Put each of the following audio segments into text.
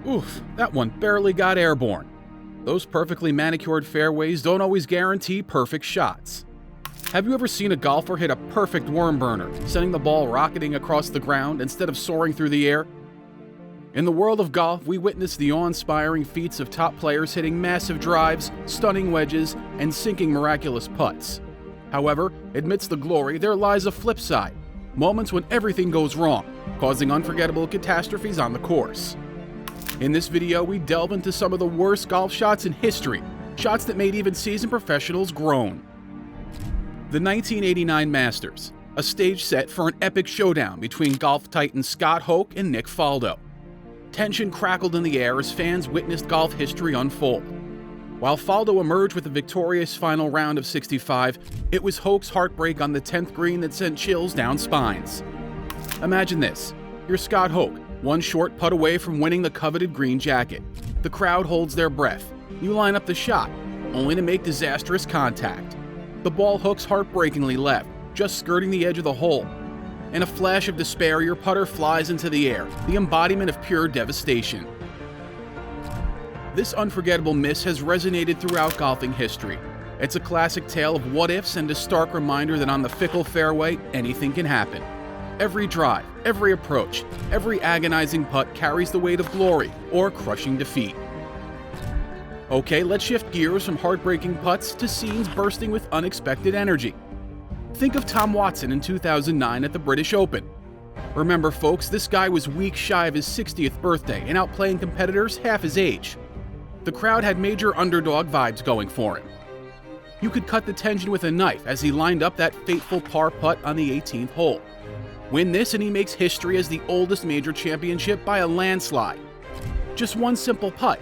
Oof, that one barely got airborne. Those perfectly manicured fairways don't always guarantee perfect shots. Have you ever seen a golfer hit a perfect worm burner, sending the ball rocketing across the ground instead of soaring through the air? In the world of golf, we witness the awe-inspiring feats of top players hitting massive drives, stunning wedges, and sinking miraculous putts. However, amidst the glory, there lies a flip side, moments when everything goes wrong, causing unforgettable catastrophes on the course. In this video, we delve into some of the worst golf shots in history, shots that made even seasoned professionals groan. The 1989 Masters, a stage set for an epic showdown between golf titans Scott Hoch and Nick Faldo. Tension crackled in the air as fans witnessed golf history unfold. While Faldo emerged with a victorious final round of 65, it was Hoch's heartbreak on the 10th green that sent chills down spines. Imagine this: you're Scott Hoch, one short putt away from winning the coveted green jacket. The crowd holds their breath. You line up the shot, only to make disastrous contact. The ball hooks heartbreakingly left, just skirting the edge of the hole. In a flash of despair, your putter flies into the air, the embodiment of pure devastation. This unforgettable miss has resonated throughout golfing history. It's a classic tale of what-ifs and a stark reminder that on the fickle fairway, anything can happen. Every drive, every approach, every agonizing putt carries the weight of glory or crushing defeat. Okay, let's shift gears from heartbreaking putts to scenes bursting with unexpected energy. Think of Tom Watson in 2009 at the British Open. Remember, folks, this guy was weeks shy of his 60th birthday and outplaying competitors half his age. The crowd had major underdog vibes going for him. You could cut the tension with a knife as he lined up that fateful par putt on the 18th hole. Win this and he makes history as the oldest major championship by a landslide. Just one simple putt.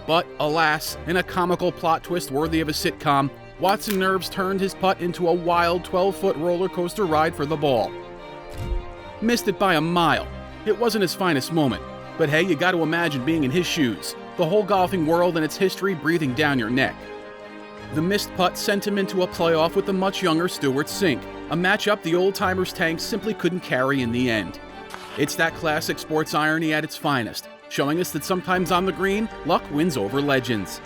But, alas, in a comical plot twist worthy of a sitcom, Watson nerves turned his putt into a wild 12-foot roller coaster ride for the ball. Missed it by a mile. It wasn't his finest moment, but hey, you gotta imagine being in his shoes, the whole golfing world and its history breathing down your neck. The missed putt sent him into a playoff with the much younger Stuart Sink, a matchup the old-timers' tank simply couldn't carry in the end. It's that classic sports irony at its finest, showing us that sometimes on the green, luck wins over legends.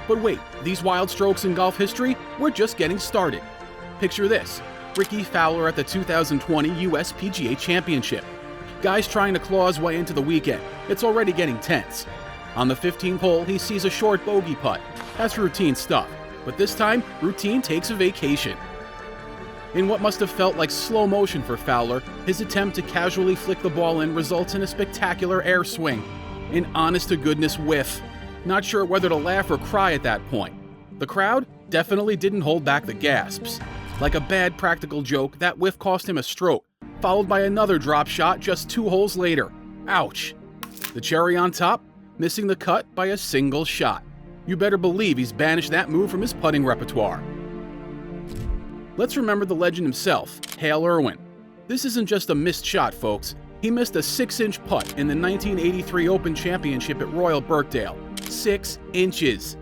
But wait, these wild strokes in golf history? We're just getting started. Picture this: Ricky Fowler at the 2020 US PGA Championship. Guy's trying to claw his way into the weekend. It's already getting tense. On the 15th hole, he sees a short bogey putt. That's routine stuff, but this time, routine takes a vacation. In what must have felt like slow motion for Fowler, his attempt to casually flick the ball in results in a spectacular air swing. An honest-to-goodness whiff. Not sure whether to laugh or cry at that point. The crowd definitely didn't hold back the gasps. Like a bad practical joke, that whiff cost him a stroke, followed by another drop shot just 2 holes later. Ouch. The cherry on top? Missing the cut by a single shot. You better believe he's banished that move from his putting repertoire. Let's remember the legend himself, Hale Irwin. This isn't just a missed shot, folks. He missed a 6-inch putt in the 1983 Open Championship at Royal Birkdale. 6 inches.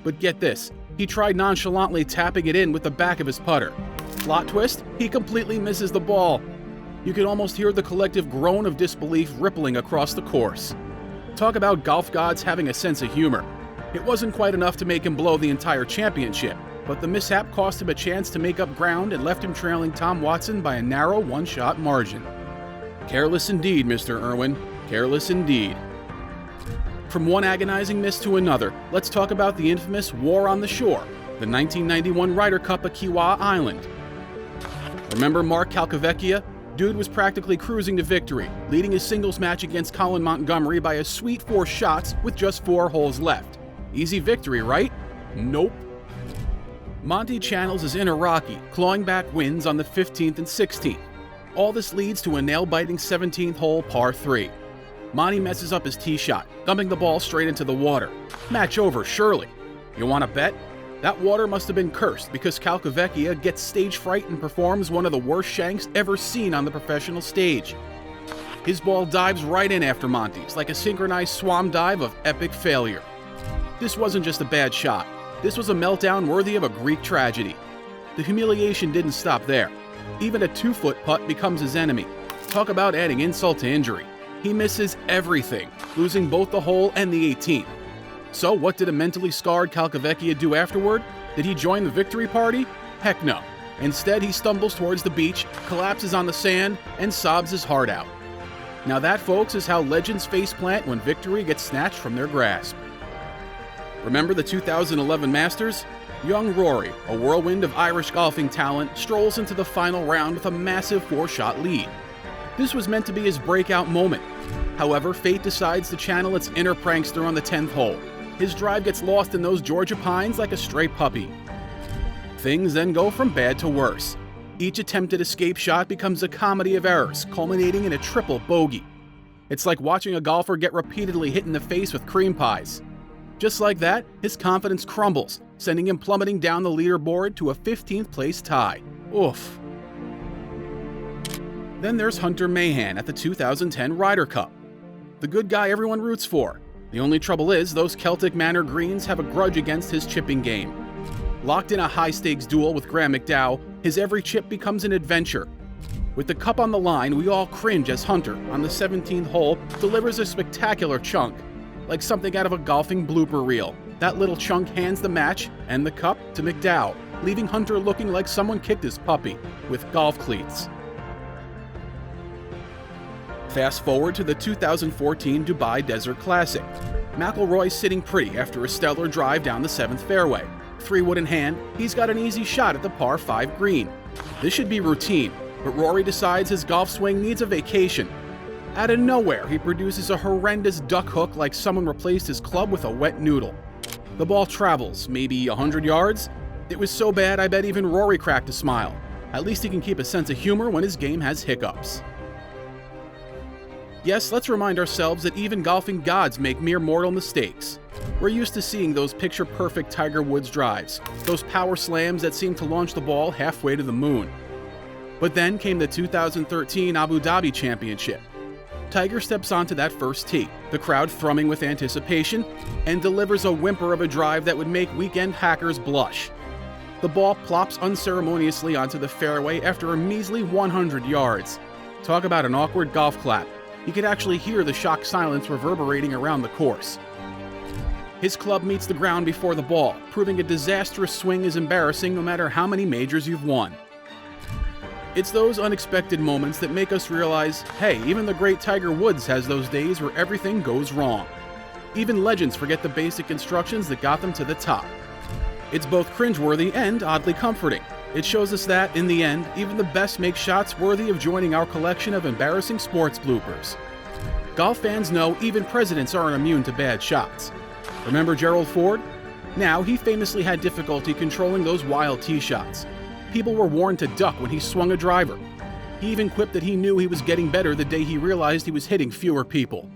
But get this, he tried nonchalantly tapping it in with the back of his putter. Plot twist, he completely misses the ball. You can almost hear the collective groan of disbelief rippling across the course. Talk about golf gods having a sense of humor. It wasn't quite enough to make him blow the entire championship, but the mishap cost him a chance to make up ground and left him trailing Tom Watson by a narrow 1-shot margin. Careless indeed, Mr. Irwin. Careless indeed. From one agonizing miss to another, let's talk about the infamous War on the Shore, the 1991 Ryder Cup at Kiawah Island. Remember Mark Calcavecchia? Dude was practically cruising to victory, leading his singles match against Colin Montgomery by a sweet 4 shots with just 4 holes left. Easy victory, right? Nope. Monty channels his inner Rocky, clawing back wins on the 15th and 16th. All this leads to a nail-biting 17th hole par 3. Monty messes up his tee shot, dumping the ball straight into the water. Match over, surely. You want to bet? That water must have been cursed because Calcavecchia gets stage fright and performs one of the worst shanks ever seen on the professional stage. His ball dives right in after Monty's, like a synchronized swan dive of epic failure. This wasn't just a bad shot. This was a meltdown worthy of a Greek tragedy. The humiliation didn't stop there. Even a 2-foot putt becomes his enemy. Talk about adding insult to injury. He misses everything, losing both the hole and the 18th. So what did a mentally scarred Calcavecchia do afterward? Did he join the victory party? Heck no. Instead, he stumbles towards the beach, collapses on the sand, and sobs his heart out. Now that, folks, is how legends faceplant when victory gets snatched from their grasp. Remember the 2011 Masters? Young Rory, a whirlwind of Irish golfing talent, strolls into the final round with a massive 4-shot lead. This was meant to be his breakout moment. However, fate decides to channel its inner prankster on the 10th hole. His drive gets lost in those Georgia pines like a stray puppy. Things then go from bad to worse. Each attempted escape shot becomes a comedy of errors, culminating in a triple bogey. It's like watching a golfer get repeatedly hit in the face with cream pies. Just like that, his confidence crumbles, sending him plummeting down the leaderboard to a 15th place tie. Oof. Then there's Hunter Mahan at the 2010 Ryder Cup. The good guy everyone roots for. The only trouble is, those Celtic Manor greens have a grudge against his chipping game. Locked in a high-stakes duel with Graham McDowell, his every chip becomes an adventure. With the cup on the line, we all cringe as Hunter, on the 17th hole, delivers a spectacular chunk. Like something out of a golfing blooper reel, that little chunk hands the match and the cup to McDowell, leaving Hunter looking like someone kicked his puppy, with golf cleats. Fast forward to the 2014 Dubai Desert Classic. McIlroy's sitting pretty after a stellar drive down the 7th fairway. 3-wood in hand, he's got an easy shot at the par 5 green. This should be routine, but Rory decides his golf swing needs a vacation. Out of nowhere, he produces a horrendous duck hook like someone replaced his club with a wet noodle. The ball travels, maybe 100 yards. It was so bad I bet even Rory cracked a smile. At least he can keep a sense of humor when his game has hiccups. Yes, let's remind ourselves that even golfing gods make mere mortal mistakes. We're used to seeing those picture-perfect Tiger Woods drives, those power slams that seem to launch the ball halfway to the moon. But then came the 2013 Abu Dhabi Championship. Tiger steps onto that first tee, the crowd thrumming with anticipation, and delivers a whimper of a drive that would make weekend hackers blush. The ball plops unceremoniously onto the fairway after a measly 100 yards. Talk about an awkward golf clap. You could actually hear the shocked silence reverberating around the course. His club meets the ground before the ball, proving a disastrous swing is embarrassing no matter how many majors you've won. It's those unexpected moments that make us realize, hey, even the great Tiger Woods has those days where everything goes wrong. Even legends forget the basic instructions that got them to the top. It's both cringeworthy and oddly comforting. It shows us that, in the end, even the best make shots worthy of joining our collection of embarrassing sports bloopers. Golf fans know even presidents aren't immune to bad shots. Remember Gerald Ford? Now, he famously had difficulty controlling those wild tee shots. People were warned to duck when he swung a driver. He even quipped that he knew he was getting better the day he realized he was hitting fewer people.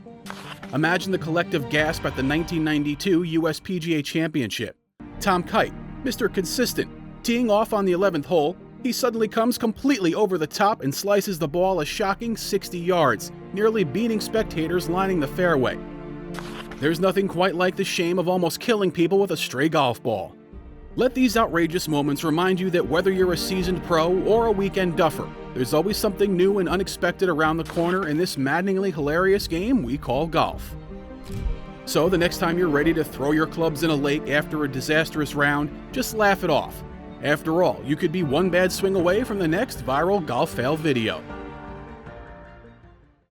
Imagine the collective gasp at the 1992 US PGA Championship. Tom Kite, Mr. Consistent, teeing off on the 11th hole, he suddenly comes completely over the top and slices the ball a shocking 60 yards, nearly beating spectators lining the fairway. There's nothing quite like the shame of almost killing people with a stray golf ball. Let these outrageous moments remind you that whether you're a seasoned pro or a weekend duffer, there's always something new and unexpected around the corner in this maddeningly hilarious game we call golf. So the next time you're ready to throw your clubs in a lake after a disastrous round, just laugh it off. After all, you could be one bad swing away from the next viral golf fail video.